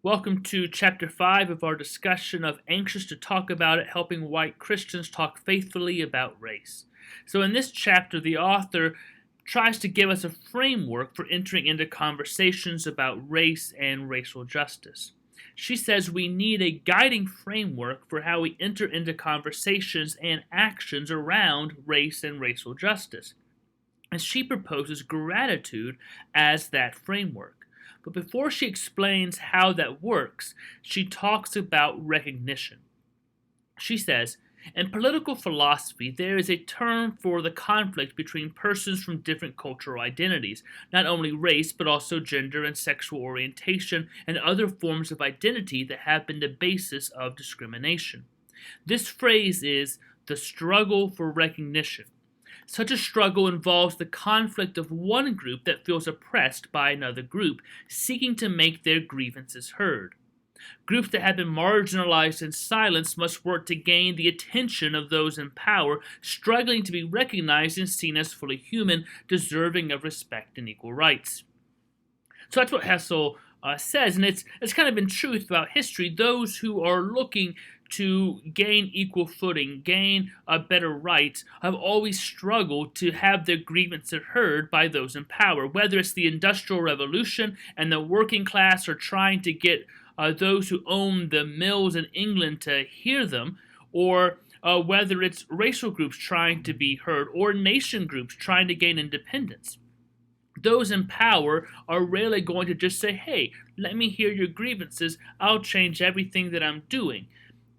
Welcome to Chapter 5 of our discussion of Anxious to Talk About It, helping white Christians talk faithfully about race. So in this chapter, the author tries to give us a framework for entering into conversations about race and racial justice. She says we need a guiding framework for how we enter into conversations and actions around race and racial justice. And she proposes gratitude as that framework. But before she explains how that works, she talks about recognition. She says, in political philosophy, there is a term for the conflict between persons from different cultural identities, not only race, but also gender and sexual orientation and other forms of identity that have been the basis of discrimination. This phrase is the struggle for recognition. Such a struggle involves the conflict of one group that feels oppressed by another group, seeking to make their grievances heard. Groups that have been marginalized and silenced must work to gain the attention of those in power, struggling to be recognized and seen as fully human, deserving of respect and equal rights. So that's what Hessel says, and it's kind of been true throughout history. Those who are looking to gain equal footing, gain better rights, have always struggled to have their grievances heard by those in power. Whether it's the Industrial Revolution and the working class are trying to get those who own the mills in England to hear them, or whether it's racial groups trying to be heard, or nation groups trying to gain independence. Those in power are rarely going to just say, hey, let me hear your grievances, I'll change everything that I'm doing.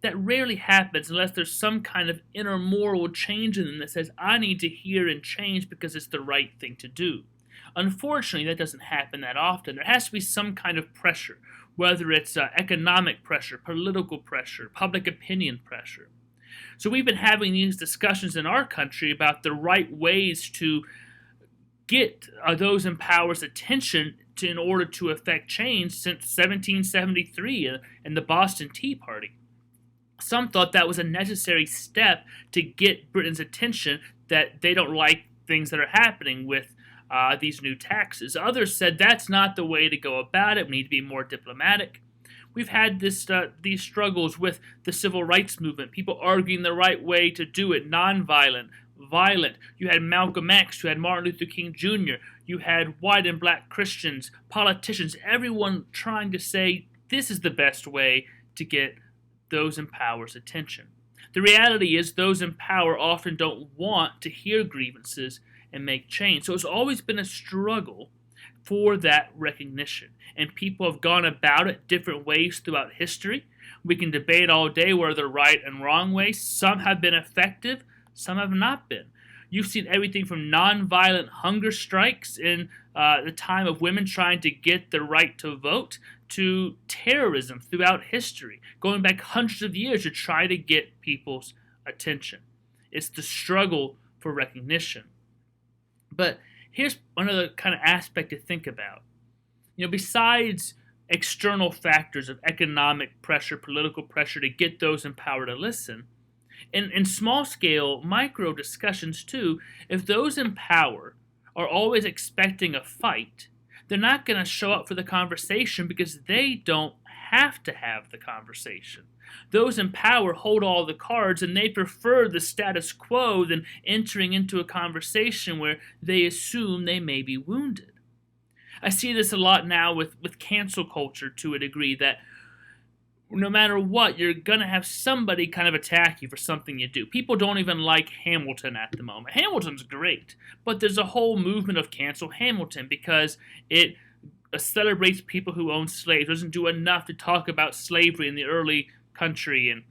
That rarely happens unless there's some kind of inner moral change in them that says, I need to hear and change because it's the right thing to do. Unfortunately, that doesn't happen that often. There has to be some kind of pressure, whether it's economic pressure, political pressure, public opinion pressure. So we've been having these discussions in our country about the right ways to get those in power's attention in order to effect change since 1773 and the Boston Tea Party. Some thought that was a necessary step to get Britain's attention, that they don't like things that are happening with these new taxes. Others said that's not the way to go about it. We need to be more diplomatic. We've had these struggles with the civil rights movement, people arguing the right way to do it, nonviolent, violent. You had Malcolm X, you had Martin Luther King Jr., you had white and black Christians, politicians, everyone trying to say this is the best way to get those in power's attention. The reality is those in power often don't want to hear grievances and make change. So it's always been a struggle for that recognition. And people have gone about it different ways throughout history. We can debate all day whether they're right and wrong ways. Some have been effective, some have not been. You've seen everything from nonviolent hunger strikes in the time of women trying to get the right to vote to terrorism throughout history, going back hundreds of years to try to get people's attention. It's the struggle for recognition. But here's another kind of aspect to think about. Besides external factors of economic pressure, political pressure to get those in power to listen, in small-scale, micro discussions too, if those in power are always expecting a fight, they're not going to show up for the conversation because they don't have to have the conversation. Those in power hold all the cards, and they prefer the status quo than entering into a conversation where they assume they may be wounded. I see this a lot now with cancel culture to a degree, that no matter what, you're going to have somebody kind of attack you for something you do. People don't even like Hamilton at the moment. Hamilton's great, but there's a whole movement of cancel Hamilton because it celebrates people who own slaves. It doesn't do enough to talk about slavery in the early country, and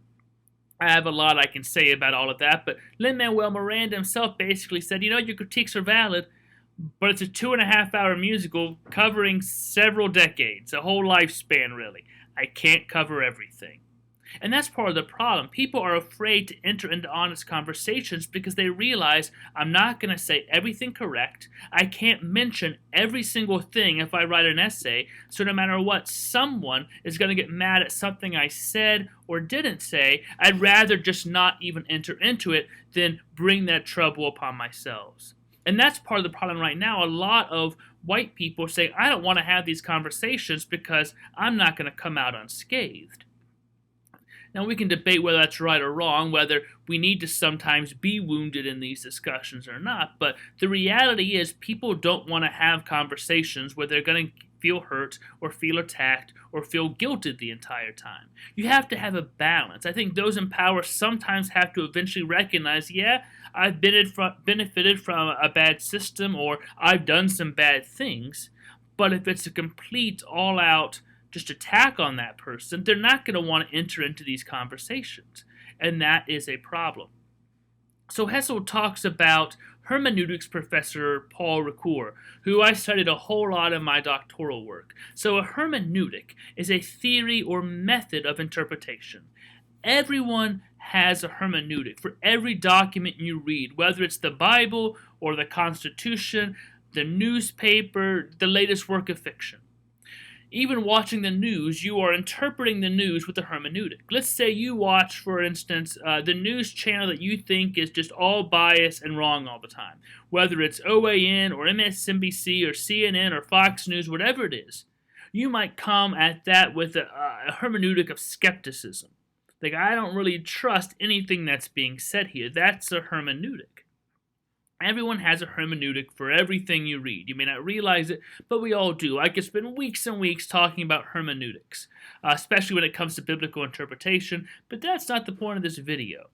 I have a lot I can say about all of that, but Lin-Manuel Miranda himself basically said, your critiques are valid, but it's a 2.5-hour musical covering several decades, a whole lifespan really. I can't cover everything. And that's part of the problem. People are afraid to enter into honest conversations because they realize I'm not going to say everything correct. I can't mention every single thing if I write an essay, so no matter what, someone is going to get mad at something I said or didn't say. I'd rather just not even enter into it than bring that trouble upon myself. And that's part of the problem right now. A lot of white people say, I don't want to have these conversations because I'm not going to come out unscathed. Now, we can debate whether that's right or wrong, whether we need to sometimes be wounded in these discussions or not, but the reality is people don't want to have conversations where they're going to feel hurt or feel attacked or feel guilted the entire time. You have to have a balance. I think those in power sometimes have to eventually recognize, yeah, I've benefited from a bad system or I've done some bad things, but if it's a complete, all-out just attack on that person, they're not going to want to enter into these conversations, and that is a problem. So Hessel talks about hermeneutics professor Paul Ricoeur, who I studied a whole lot in my doctoral work. So a hermeneutic is a theory or method of interpretation. Everyone has a hermeneutic for every document you read, whether it's the Bible or the Constitution, the newspaper, the latest work of fiction. Even watching the news, you are interpreting the news with a hermeneutic. Let's say you watch, for instance, the news channel that you think is just all biased and wrong all the time. Whether it's OAN or MSNBC or CNN or Fox News, whatever it is, you might come at that with a hermeneutic of skepticism. Like, I don't really trust anything that's being said here. That's a hermeneutic. Everyone has a hermeneutic for everything you read. You may not realize it, but we all do. I could spend weeks and weeks talking about hermeneutics, especially when it comes to biblical interpretation, but that's not the point of this video.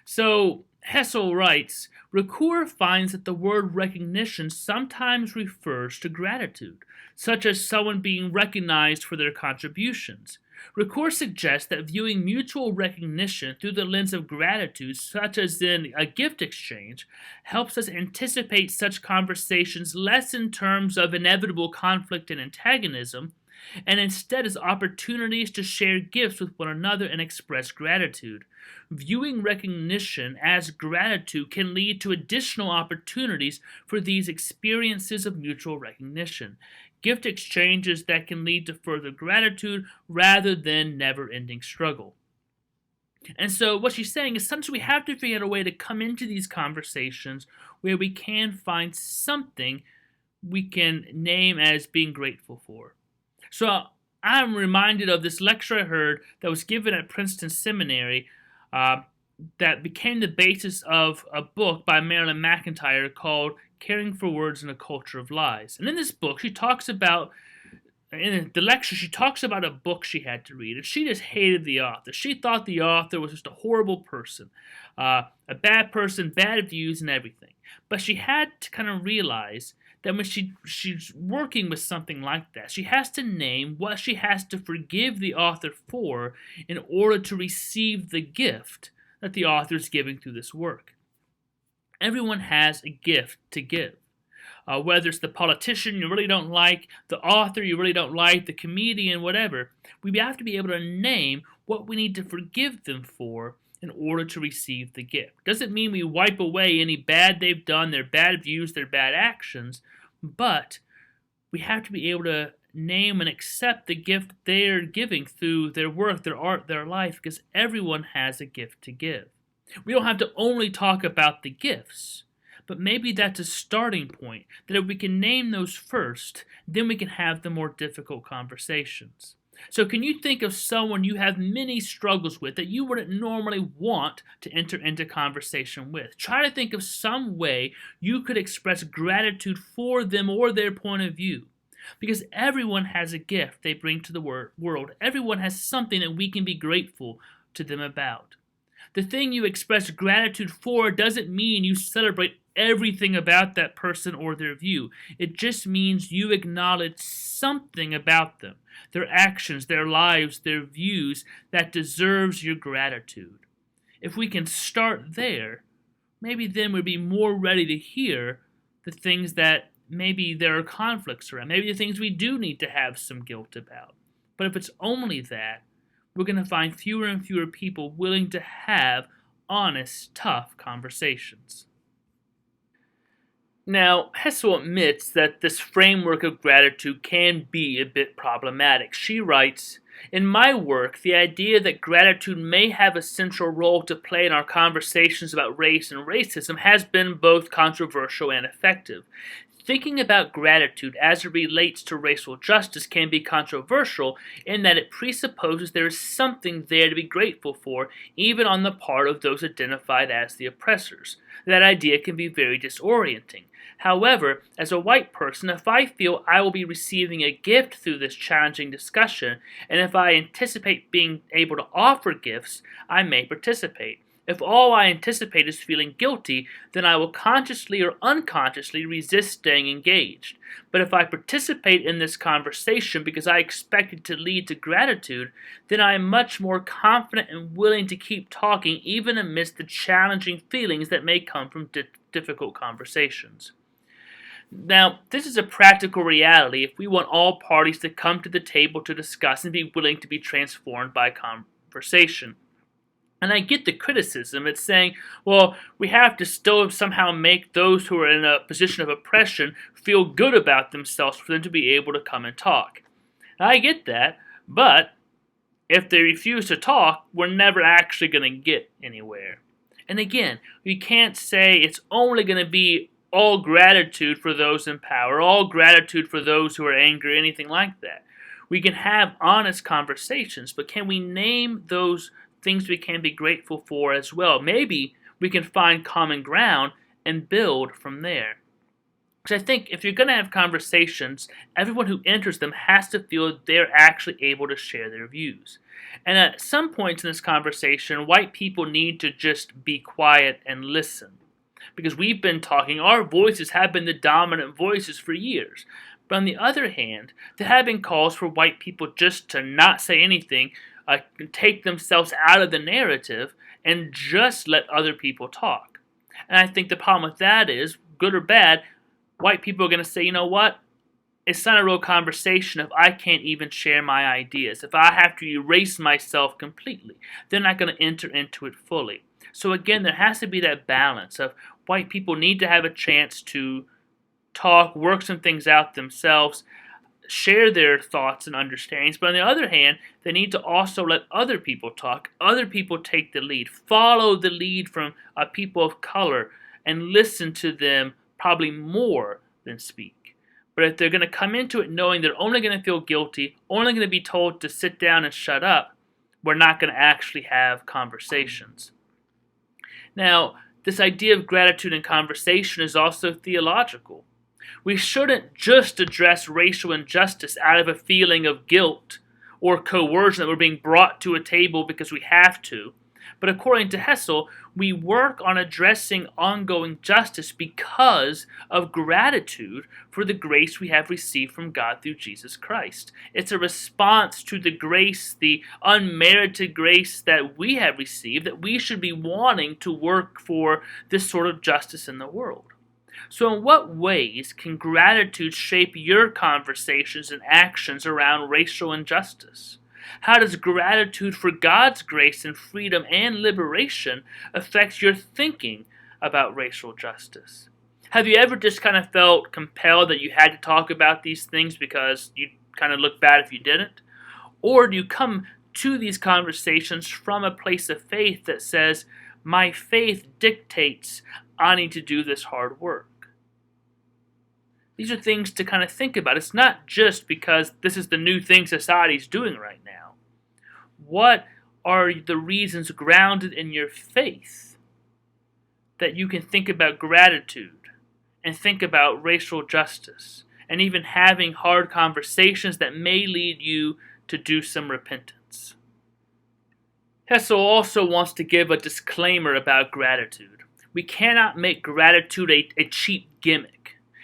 So, Hessel writes, Ricoeur finds that the word recognition sometimes refers to gratitude, such as someone being recognized for their contributions. Ricoeur suggests that viewing mutual recognition through the lens of gratitude, such as in a gift exchange, helps us anticipate such conversations less in terms of inevitable conflict and antagonism, and instead as opportunities to share gifts with one another and express gratitude. Viewing recognition as gratitude can lead to additional opportunities for these experiences of mutual recognition. Gift exchanges that can lead to further gratitude rather than never-ending struggle. And so what she's saying is sometimes we have to figure out a way to come into these conversations where we can find something we can name as being grateful for. So I'm reminded of this lecture I heard that was given at Princeton Seminary that became the basis of a book by Marilyn McIntyre called Caring for Words in a Culture of Lies. And in this book, she talks about, in the lecture, she talks about a book she had to read, and she just hated the author. She thought the author was just a horrible person, a bad person, bad views, and everything. But she had to kind of realize that when she's working with something like that, she has to name what she has to forgive the author for in order to receive the gift that the author is giving through this work. Everyone has a gift to give. Whether it's the politician you really don't like, the author you really don't like, the comedian, whatever, we have to be able to name what we need to forgive them for in order to receive the gift. Doesn't mean we wipe away any bad they've done, their bad views, their bad actions, but we have to be able to name and accept the gift they're giving through their work, their art, their life, because everyone has a gift to give. We don't have to only talk about the gifts, but maybe that's a starting point, that if we can name those first, then we can have the more difficult conversations. So can you think of someone you have many struggles with that you wouldn't normally want to enter into conversation with? Try to think of some way you could express gratitude for them or their point of view. Because everyone has a gift they bring to the world. Everyone has something that we can be grateful to them about. The thing you express gratitude for doesn't mean you celebrate everything about that person or their view. It just means you acknowledge something about them, their actions, their lives, their views, that deserves your gratitude. If we can start there, maybe then we'll be more ready to hear the things that maybe there are conflicts around, maybe the things we do need to have some guilt about. But if it's only that, we're going to find fewer and fewer people willing to have honest, tough conversations. Now, Hessel admits that this framework of gratitude can be a bit problematic. She writes, "In my work, the idea that gratitude may have a central role to play in our conversations about race and racism has been both controversial and effective. Thinking about gratitude as it relates to racial justice can be controversial in that it presupposes there is something there to be grateful for, even on the part of those identified as the oppressors. That idea can be very disorienting. However, as a white person, if I feel I will be receiving a gift through this challenging discussion, and if I anticipate being able to offer gifts, I may participate. If all I anticipate is feeling guilty, then I will consciously or unconsciously resist staying engaged. But if I participate in this conversation because I expect it to lead to gratitude, then I am much more confident and willing to keep talking even amidst the challenging feelings that may come from difficult conversations." Now, this is a practical reality if we want all parties to come to the table to discuss and be willing to be transformed by conversation. And I get the criticism. It's saying, well, we have to still somehow make those who are in a position of oppression feel good about themselves for them to be able to come and talk. And I get that, but if they refuse to talk, we're never actually going to get anywhere. And again, we can't say it's only going to be all gratitude for those in power, all gratitude for those who are angry, anything like that. We can have honest conversations, but can we name those things we can be grateful for as well? Maybe we can find common ground and build from there. Because I think if you're going to have conversations, everyone who enters them has to feel they're actually able to share their views. And at some points in this conversation, white people need to just be quiet and listen. Because we've been talking, our voices have been the dominant voices for years. But on the other hand, there have been calls for white people just to not say anything, take themselves out of the narrative, and just let other people talk. And I think the problem with that is, good or bad, white people are going to say, you know what? It's not a real conversation if I can't even share my ideas. If I have to erase myself completely, they're not going to enter into it fully. So again, there has to be that balance of white people need to have a chance to talk, work some things out themselves, share their thoughts and understandings. But on the other hand, they need to also let other people talk, other people take the lead, follow the lead from people of color, and listen to them probably more than speak. But if they're going to come into it knowing they're only going to feel guilty, only going to be told to sit down and shut up, we're not going to actually have conversations. Now, this idea of gratitude in conversation is also theological. We shouldn't just address racial injustice out of a feeling of guilt or coercion that we're being brought to a table because we have to. But according to Hessel, we work on addressing ongoing justice because of gratitude for the grace we have received from God through Jesus Christ. It's a response to the grace, the unmerited grace that we have received, that we should be wanting to work for this sort of justice in the world. So in what ways can gratitude shape your conversations and actions around racial injustice? How does gratitude for God's grace and freedom and liberation affect your thinking about racial justice? Have you ever just kind of felt compelled that you had to talk about these things because you kind of look bad if you didn't? Or do you come to these conversations from a place of faith that says, my faith dictates I need to do this hard work? These are things to kind of think about. It's not just because this is the new thing society's doing right now. What are the reasons grounded in your faith that you can think about gratitude and think about racial justice and even having hard conversations that may lead you to do some repentance? Hessel also wants to give a disclaimer about gratitude. We cannot make gratitude a cheap gimmick.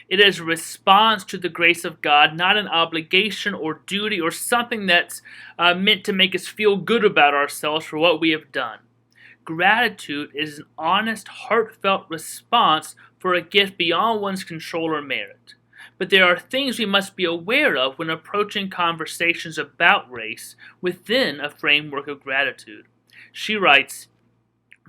It is a response to the grace of God, not an obligation or duty or something that's meant to make us feel good about ourselves for what we have done. Gratitude is an honest, heartfelt response for a gift beyond one's control or merit. But there are things we must be aware of when approaching conversations about race within a framework of gratitude. She writes,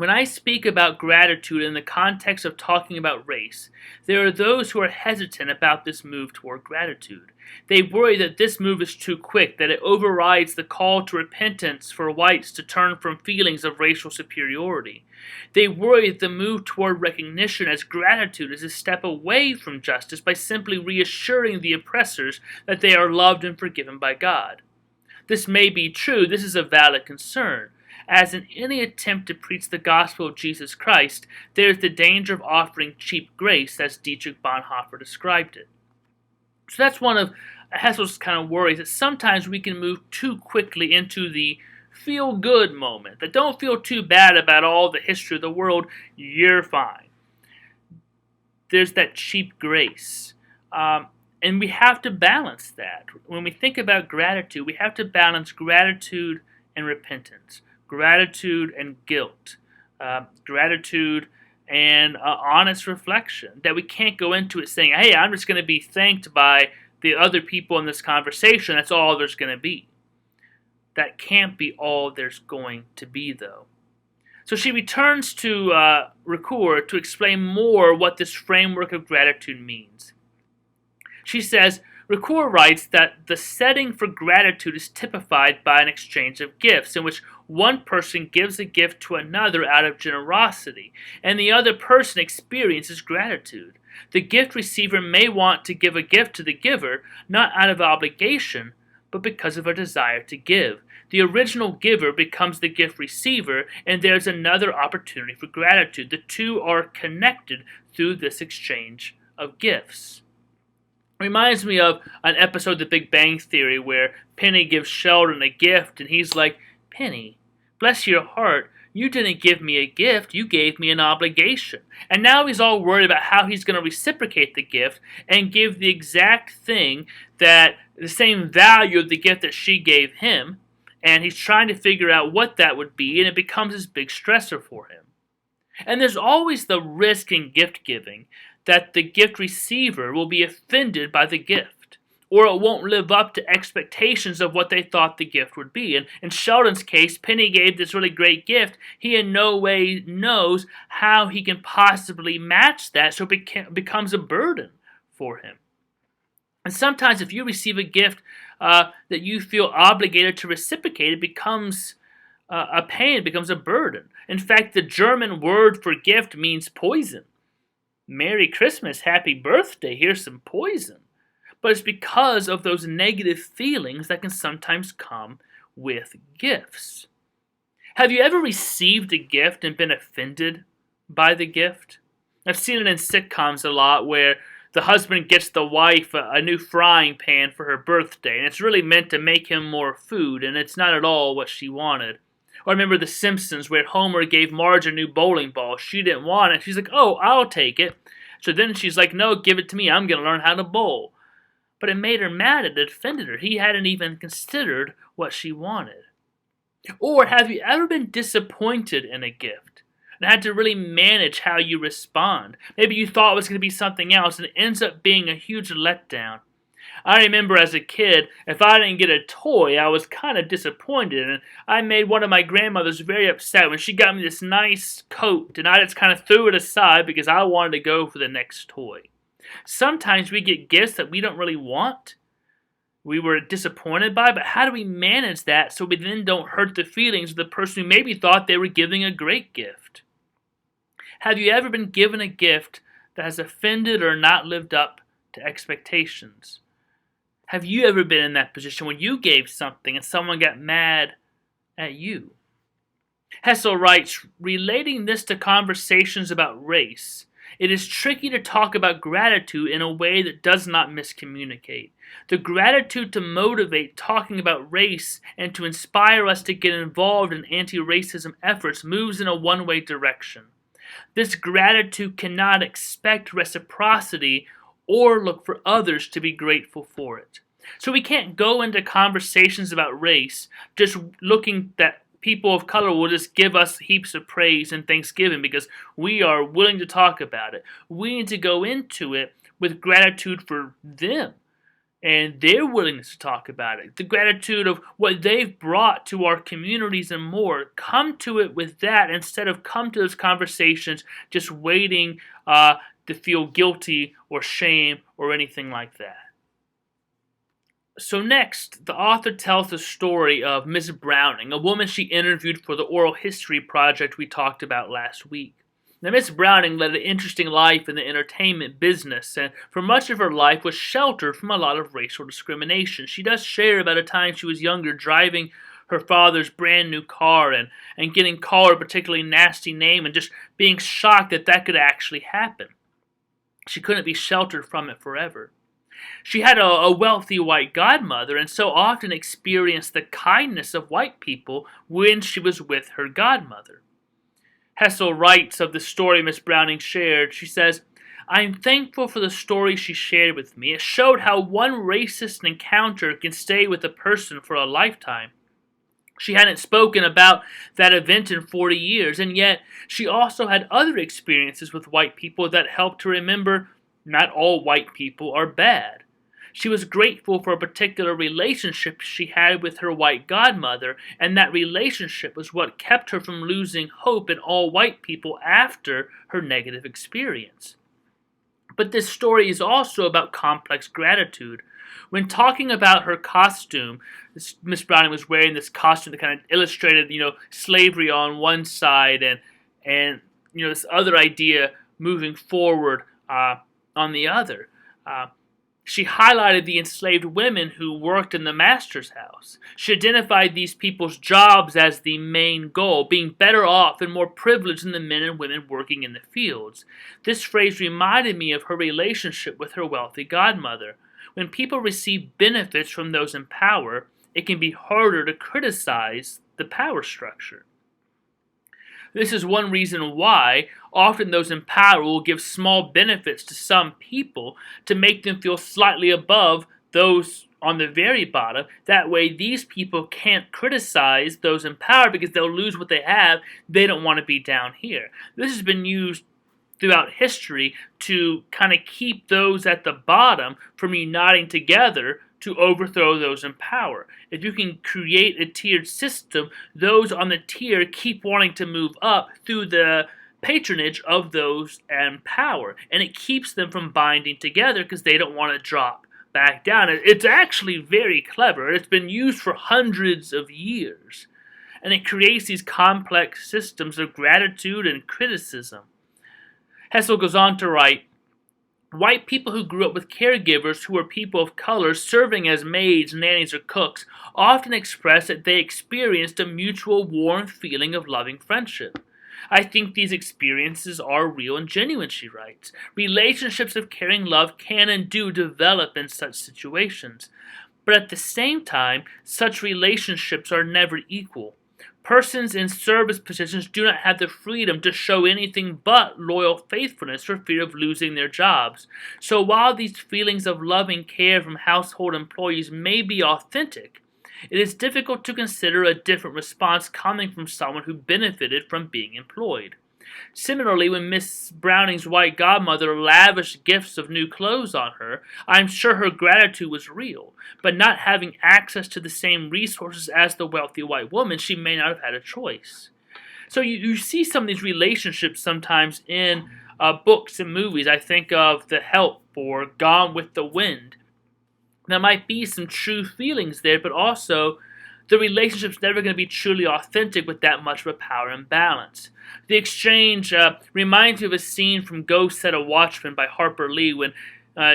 When I speak about gratitude in the context of talking about race, there are those who are hesitant about this move toward gratitude. They worry that this move is too quick, that it overrides the call to repentance for whites to turn from feelings of racial superiority. They worry that the move toward recognition as gratitude is a step away from justice by simply reassuring the oppressors that they are loved and forgiven by God. This may be true, this is a valid concern. As in any attempt to preach the gospel of Jesus Christ, there is the danger of offering cheap grace, as Dietrich Bonhoeffer described it. So that's one of Hessel's kind of worries, that sometimes we can move too quickly into the feel-good moment, that don't feel too bad about all the history of the world, you're fine. There's that cheap grace. And we have to balance that. When we think about gratitude, we have to balance gratitude and repentance. Gratitude and guilt, gratitude and honest reflection, that we can't go into it saying, hey, I'm just going to be thanked by the other people in this conversation, that's all there's going to be. That can't be all there's going to be, though. So she returns to Ricoeur to explain more what this framework of gratitude means. She says, Ricoeur writes that the setting for gratitude is typified by an exchange of gifts, in which one person gives a gift to another out of generosity, and the other person experiences gratitude. The gift receiver may want to give a gift to the giver, not out of obligation, but because of a desire to give. The original giver becomes the gift receiver, and there's another opportunity for gratitude. The two are connected through this exchange of gifts. Reminds me of an episode of The Big Bang Theory where Penny gives Sheldon a gift, and he's like, Penny, bless your heart, you didn't give me a gift, you gave me an obligation. And now he's all worried about how he's going to reciprocate the gift and give the exact thing, that the same value of the gift that she gave him, and he's trying to figure out what that would be, and it becomes this big stressor for him. And there's always the risk in gift giving that the gift receiver will be offended by the gift, or it won't live up to expectations of what they thought the gift would be. And in Sheldon's case, Penny gave this really great gift. He in no way knows how he can possibly match that, so it becomes a burden for him. And sometimes if you receive a gift that you feel obligated to reciprocate, it becomes a pain, it becomes a burden. In fact, the German word for gift means poison. Merry Christmas, happy birthday, here's some poison. But it's because of those negative feelings that can sometimes come with gifts. Have you ever received a gift and been offended by the gift? I've seen it in sitcoms a lot where the husband gets the wife a new frying pan for her birthday, and it's really meant to make him more food, and it's not at all what she wanted. Or I remember The Simpsons where Homer gave Marge a new bowling ball. She didn't want it. She's like, oh, I'll take it. So then she's like, no, give it to me. I'm going to learn how to bowl. But it made her mad. It offended her. He hadn't even considered what she wanted. Or have you ever been disappointed in a gift and had to really manage how you respond? Maybe you thought it was going to be something else and it ends up being a huge letdown. I remember as a kid, if I didn't get a toy, I was kind of disappointed, and I made one of my grandmothers very upset when she got me this nice coat, and I just kind of threw it aside because I wanted to go for the next toy. Sometimes we get gifts that we don't really want, we were disappointed by, but how do we manage that so we then don't hurt the feelings of the person who maybe thought they were giving a great gift? Have you ever been given a gift that has offended or not lived up to expectations? Have you ever been in that position when you gave something and someone got mad at you? Hessel writes, relating this to conversations about race, it is tricky to talk about gratitude in a way that does not miscommunicate. The gratitude to motivate talking about race and to inspire us to get involved in anti-racism efforts moves in a one-way direction. This gratitude cannot expect reciprocity or look for others to be grateful for it. So we can't go into conversations about race just looking that people of color will just give us heaps of praise and thanksgiving because we are willing to talk about it. We need to go into it with gratitude for them and their willingness to talk about it, the gratitude of what they've brought to our communities and more. Come to it with that instead of come to those conversations just waiting to feel guilty or shame or anything like that. So next, the author tells the story of Miss Browning, a woman she interviewed for the oral history project we talked about last week. Now, Miss Browning led an interesting life in the entertainment business, and for much of her life was sheltered from a lot of racial discrimination. She does share about a time she was younger driving her father's brand new car and getting called a particularly nasty name and just being shocked that that could actually happen. She couldn't be sheltered from it forever. She had a wealthy white godmother and so often experienced the kindness of white people when she was with her godmother. Hessel writes of the story Miss Browning shared. She says, "I am thankful for the story she shared with me. It showed how one racist encounter can stay with a person for a lifetime. She hadn't spoken about that event in 40 years, and yet she also had other experiences with white people that helped her remember not all white people are bad. She was grateful for a particular relationship she had with her white godmother, and that relationship was what kept her from losing hope in all white people after her negative experience." But this story is also about complex gratitude. When talking about her costume, Miss Browning was wearing this costume that kind of illustrated, slavery on one side and this other idea moving forward on the other. She highlighted the enslaved women who worked in the master's house. She identified these people's jobs as the main goal, being better off and more privileged than the men and women working in the fields. This phrase reminded me of her relationship with her wealthy godmother. When people receive benefits from those in power, it can be harder to criticize the power structure. This is one reason why often those in power will give small benefits to some people to make them feel slightly above those on the very bottom. That way these people can't criticize those in power because they'll lose what they have. They don't want to be down here. This has been used throughout history to kind of keep those at the bottom from uniting together to overthrow those in power. If you can create a tiered system, those on the tier keep wanting to move up through the patronage of those in power, and it keeps them from binding together because they don't want to drop back down. It's actually very clever. It's been used for hundreds of years, and it creates these complex systems of gratitude and criticism. Hessel goes on to write, "White people who grew up with caregivers who were people of color serving as maids, nannies, or cooks often express that they experienced a mutual warm feeling of loving friendship. I think these experiences are real and genuine," she writes. "Relationships of caring love can and do develop in such situations. But at the same time, such relationships are never equal. Persons in service positions do not have the freedom to show anything but loyal faithfulness for fear of losing their jobs. So while these feelings of loving care from household employees may be authentic, it is difficult to consider a different response coming from someone who benefited from being employed. Similarly, when Miss Browning's white godmother lavished gifts of new clothes on her, I'm sure her gratitude was real, but not having access to the same resources as the wealthy white woman, she may not have had a choice." So you see some of these relationships sometimes in books and movies. I think of The Help or Gone with the Wind. There might be some true feelings there, but also the relationship's never going to be truly authentic with that much of a power imbalance. The exchange reminds me of a scene from Go Set a Watchman by Harper Lee when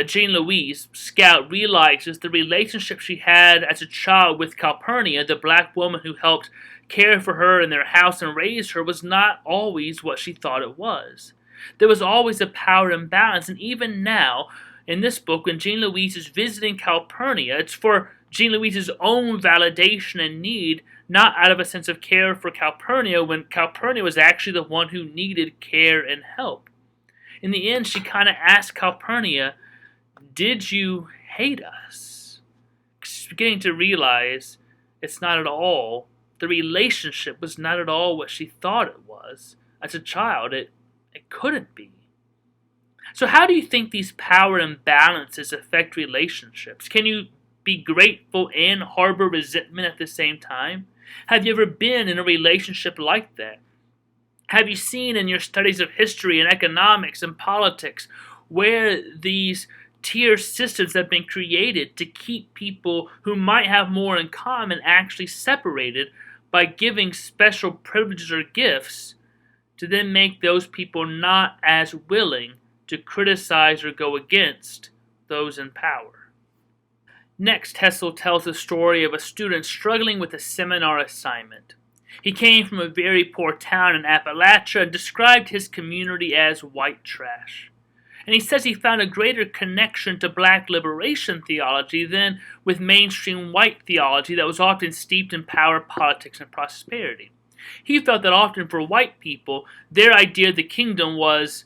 Jean Louise, Scout, realizes the relationship she had as a child with Calpurnia, the black woman who helped care for her in their house and raise her, was not always what she thought it was. There was always a power imbalance, and even now, in this book, when Jean Louise is visiting Calpurnia, it's for Jean Louise's own validation and need, not out of a sense of care for Calpurnia, when Calpurnia was actually the one who needed care and help. In the end, she kind of asked Calpurnia, "Did you hate us?" She's beginning to realize it's not at all. The relationship was not at all what she thought it was. As a child, it couldn't be. So how do you think these power imbalances affect relationships? Can you be grateful and harbor resentment at the same time? Have you ever been in a relationship like that? Have you seen in your studies of history and economics and politics where these tier systems have been created to keep people who might have more in common actually separated by giving special privileges or gifts to then make those people not as willing to criticize or go against those in power? Next, Hessel tells the story of a student struggling with a seminar assignment. He came from a very poor town in Appalachia and described his community as white trash. And he says he found a greater connection to black liberation theology than with mainstream white theology that was often steeped in power, politics, and prosperity. He felt that often for white people, their idea of the kingdom was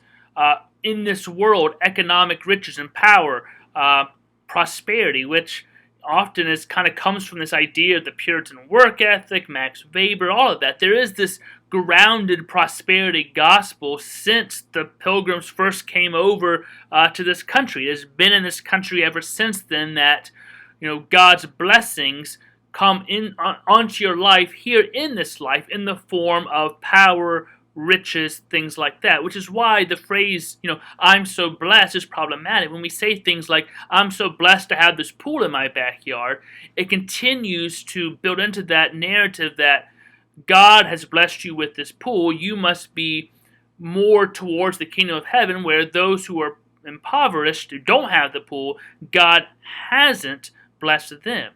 in this world, economic riches and power, prosperity, which often comes from this idea of the Puritan work ethic, Max Weber, all of that. There is this grounded prosperity gospel since the Pilgrims first came over to this country. It has been in this country ever since then that God's blessings come in onto your life here in this life in the form of power, riches, things like that, which is why the phrase, I'm so blessed is problematic. When we say things like, I'm so blessed to have this pool in my backyard, it continues to build into that narrative that God has blessed you with this pool. You must be more towards the kingdom of heaven, where those who are impoverished, who don't have the pool, God hasn't blessed them.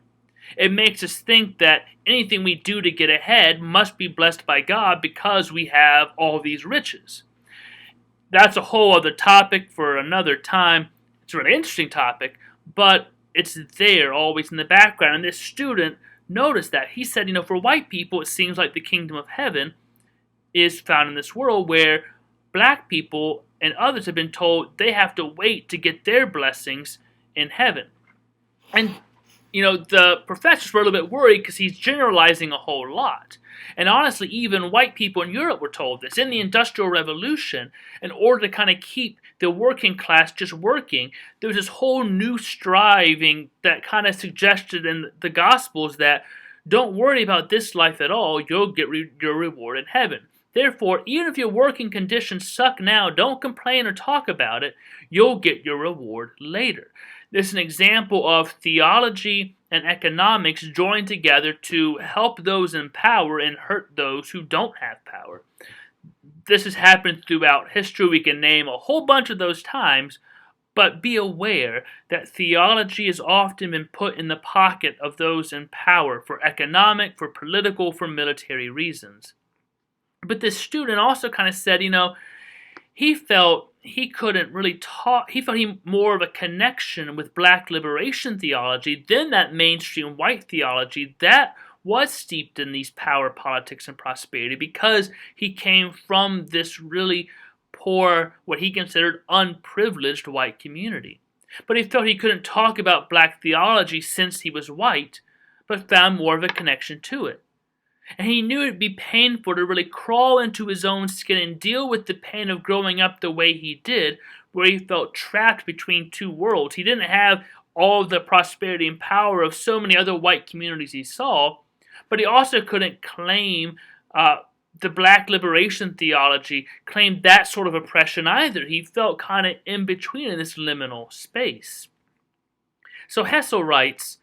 It makes us think that anything we do to get ahead must be blessed by God because we have all these riches. That's a whole other topic for another time. It's a really interesting topic, but it's there always in the background. And this student noticed that. He said, for white people, it seems like the kingdom of heaven is found in this world where black people and others have been told they have to wait to get their blessings in heaven. And the professors were a little bit worried because he's generalizing a whole lot. And honestly, even white people in Europe were told this. In the Industrial Revolution, in order to kind of keep the working class just working, there was this whole new striving that kind of suggested in the Gospels that don't worry about this life at all, you'll get your reward in heaven. Therefore, even if your working conditions suck now, don't complain or talk about it, you'll get your reward later. This is an example of theology and economics joined together to help those in power and hurt those who don't have power. This has happened throughout history. We can name a whole bunch of those times, but be aware that theology has often been put in the pocket of those in power for economic, for political, for military reasons. But this student also kind of said, he felt he couldn't really talk. He felt he more of a connection with black liberation theology than that mainstream white theology that was steeped in these power, politics, and prosperity because he came from this really poor, what he considered unprivileged white community. But he felt he couldn't talk about black theology since he was white, but found more of a connection to it. And he knew it would be painful to really crawl into his own skin and deal with the pain of growing up the way he did, where he felt trapped between two worlds. He didn't have all of the prosperity and power of so many other white communities he saw, but he also couldn't claim the black liberation theology, claim that sort of oppression either. He felt kind of in between in this liminal space. So Hessel writes,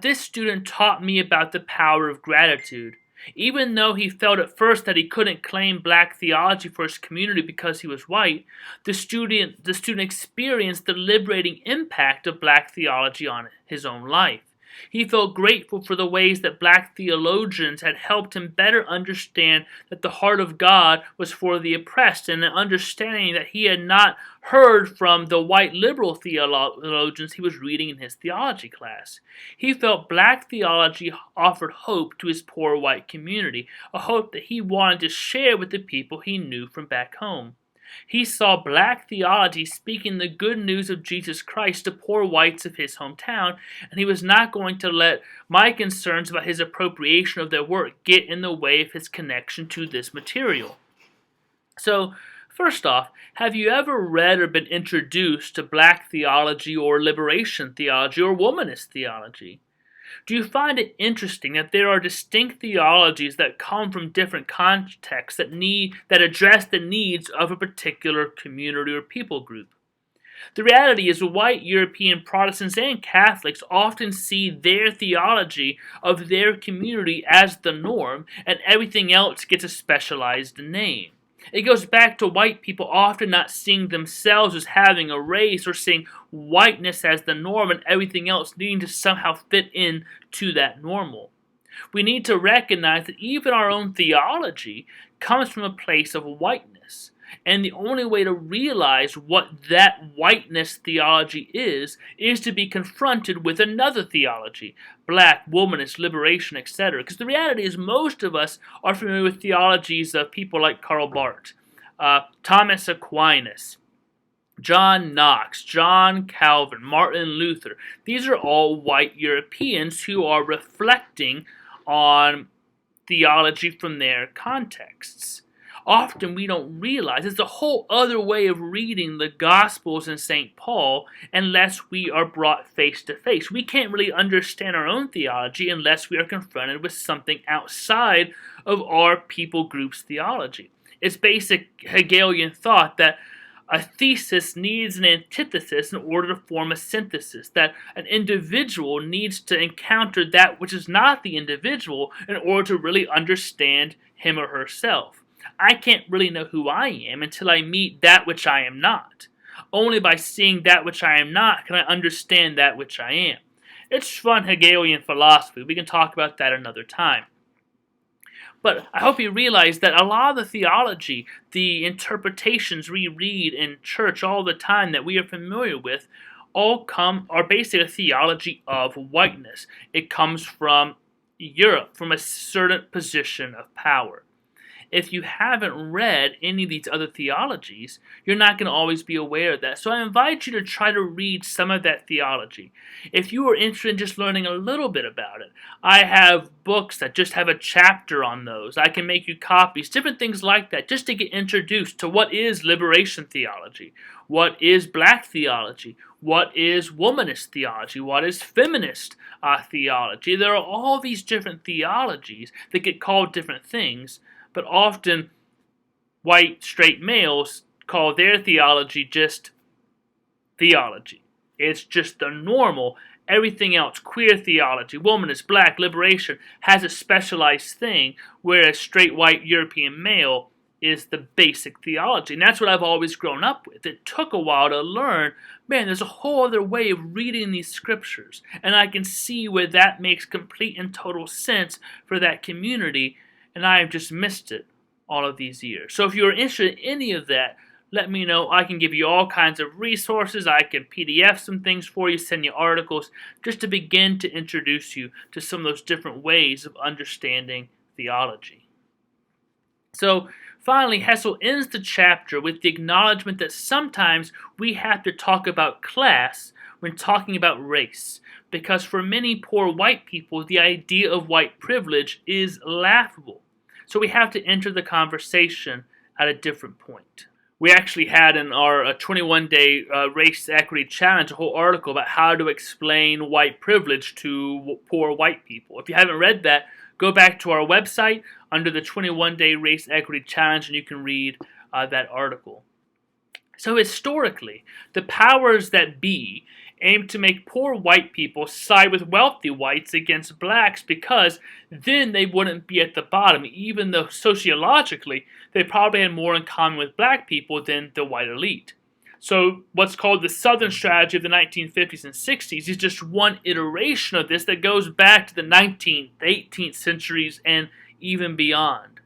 this student taught me about the power of gratitude. Even though he felt at first that he couldn't claim black theology for his community because he was white, the student experienced the liberating impact of black theology on his own life. He felt grateful for the ways that black theologians had helped him better understand that the heart of God was for the oppressed, and an understanding that he had not heard from the white liberal theologians he was reading in his theology class. He felt black theology offered hope to his poor white community, a hope that he wanted to share with the people he knew from back home. He saw black theology speaking the good news of Jesus Christ to poor whites of his hometown, and he was not going to let my concerns about his appropriation of their work get in the way of his connection to this material. So, First off, have you ever read or been introduced to black theology or liberation theology or womanist theology? Do you find it interesting that there are distinct theologies that come from different contexts that address the needs of a particular community or people group? The reality is white European Protestants and Catholics often see their theology of their community as the norm, and everything else gets a specialized name. It goes back to white people often not seeing themselves as having a race or seeing whiteness as the norm and everything else needing to somehow fit in to that normal. We need to recognize that even our own theology comes from a place of whiteness. And the only way to realize what that whiteness theology is to be confronted with another theology, black, womanist, liberation, etc. Because the reality is most of us are familiar with theologies of people like Karl Barth, Thomas Aquinas, John Knox, John Calvin, Martin Luther. These are all white Europeans who are reflecting on theology from their contexts. Often we don't realize it's a whole other way of reading the Gospels and St. Paul unless we are brought face to face. We can't really understand our own theology unless we are confronted with something outside of our people group's theology. It's basic Hegelian thought that a thesis needs an antithesis in order to form a synthesis, that an individual needs to encounter that which is not the individual in order to really understand him or herself. I can't really know who I am until I meet that which I am not. Only by seeing that which I am not can I understand that which I am. It's fun Hegelian philosophy. We can talk about that another time. But I hope you realize that a lot of the theology, the interpretations we read in church all the time that we are familiar with, are basically a theology of whiteness. It comes from Europe, from a certain position of power. If you haven't read any of these other theologies, you're not going to always be aware of that. So I invite you to try to read some of that theology. If you are interested in just learning a little bit about it, I have books that just have a chapter on those. I can make you copies, different things like that, just to get introduced to what is liberation theology, what is black theology, what is womanist theology, what is feminist theology. There are all these different theologies that get called different things, but often white straight males call their theology just theology. It's just the normal. Everything else, queer theology, womanist, black, liberation, has a specialized thing, whereas straight white European male is the basic theology. And that's what I've always grown up with. It took a while to learn, man, there's a whole other way of reading these scriptures. And I can see where that makes complete and total sense for that community, and I have just missed it all of these years. So if you're interested in any of that, let me know. I can give you all kinds of resources. I can PDF some things for you, send you articles, just to begin to introduce you to some of those different ways of understanding theology. So finally, Hessel ends the chapter with the acknowledgement that sometimes we have to talk about class when talking about race, because for many poor white people, the idea of white privilege is laughable. So we have to enter the conversation at a different point. We actually had in our 21-day race equity challenge a whole article about how to explain white privilege to poor white people. If you haven't read that, go back to our website under the 21-day race equity challenge and you can read that article. So historically, the powers that be aim to make poor white people side with wealthy whites against blacks because then they wouldn't be at the bottom, even though sociologically they probably had more in common with black people than the white elite. So what's called the Southern strategy of the 1950s and 60s is just one iteration of this that goes back to the 19th, 18th centuries and even beyond.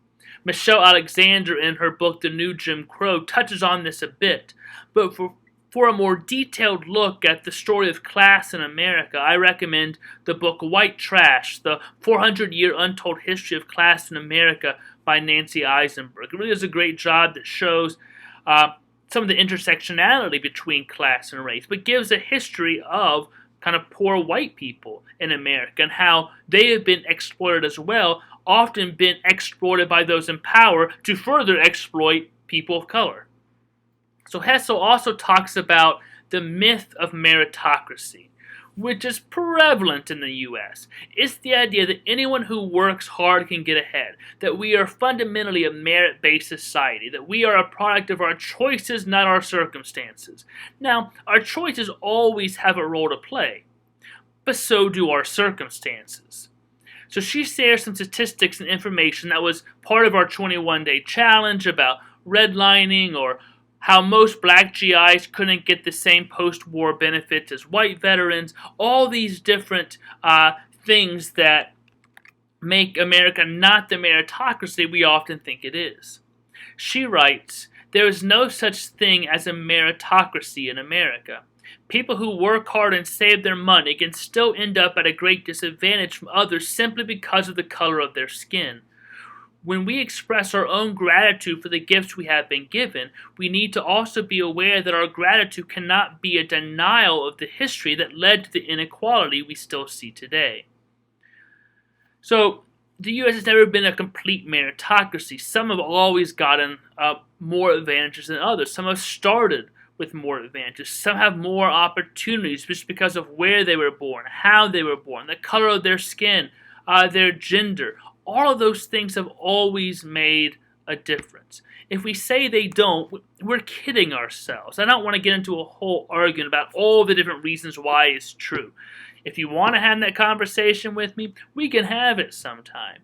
Michelle Alexander in her book The New Jim Crow touches on this a bit, but for a more detailed look at the story of class in America, I recommend the book White Trash, The 400-Year Untold History of Class in America by Nancy Eisenberg. It really does a great job that shows some of the intersectionality between class and race, but gives a history of kind of poor white people in America and how they have been exploited as well, often been exploited by those in power to further exploit people of color. So Hessel also talks about the myth of meritocracy, which is prevalent in the U.S. It's the idea that anyone who works hard can get ahead, that we are fundamentally a merit-based society, that we are a product of our choices, not our circumstances. Now, our choices always have a role to play, but so do our circumstances. So she shares some statistics and information that was part of our 21-day challenge about redlining, or how most black GIs couldn't get the same post-war benefits as white veterans, all these different things that make America not the meritocracy we often think it is. She writes, "There is no such thing as a meritocracy in America. People who work hard and save their money can still end up at a great disadvantage from others simply because of the color of their skin. When we express our own gratitude for the gifts we have been given, we need to also be aware that our gratitude cannot be a denial of the history that led to the inequality we still see today." So, the U.S. has never been a complete meritocracy. Some have always gotten more advantages than others. Some have started with more advantages. Some have more opportunities just because of where they were born, how they were born, the color of their skin, their gender. All of those things have always made a difference. If we say they don't, we're kidding ourselves. I don't want to get into a whole argument about all the different reasons why it's true. If you want to have that conversation with me, we can have it sometime.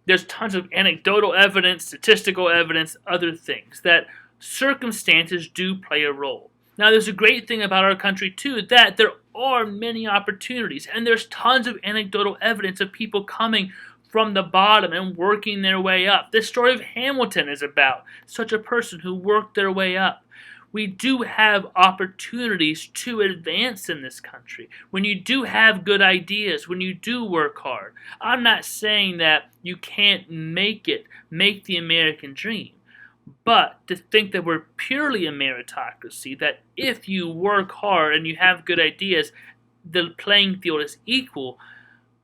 There's tons of anecdotal evidence, statistical evidence, other things, that circumstances do play a role. Now, there's a great thing about our country, too, that there are many opportunities, and there's tons of anecdotal evidence of people coming from the bottom and working their way up. This story of Hamilton is about such a person who worked their way up. We do have opportunities to advance in this country. When you do have good ideas, when you do work hard. I'm not saying that you can't make the American dream. But to think that we're purely a meritocracy, that if you work hard and you have good ideas, the playing field is equal,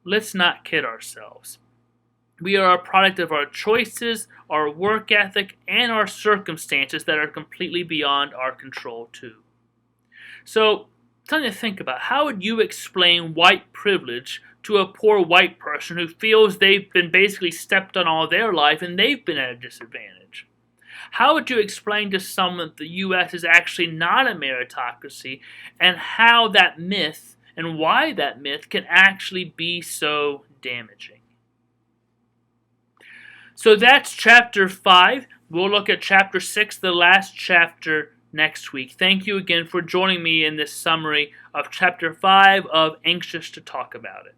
let's not kid ourselves. We are a product of our choices, our work ethic, and our circumstances that are completely beyond our control, too. So, something to think about. How would you explain white privilege to a poor white person who feels they've been basically stepped on all their life and they've been at a disadvantage? How would you explain to someone that the U.S. is actually not a meritocracy, and how that myth and why that myth can actually be so damaging? So that's chapter 5. We'll look at chapter 6, the last chapter, next week. Thank you again for joining me in this summary of chapter 5 of Anxious to Talk About It.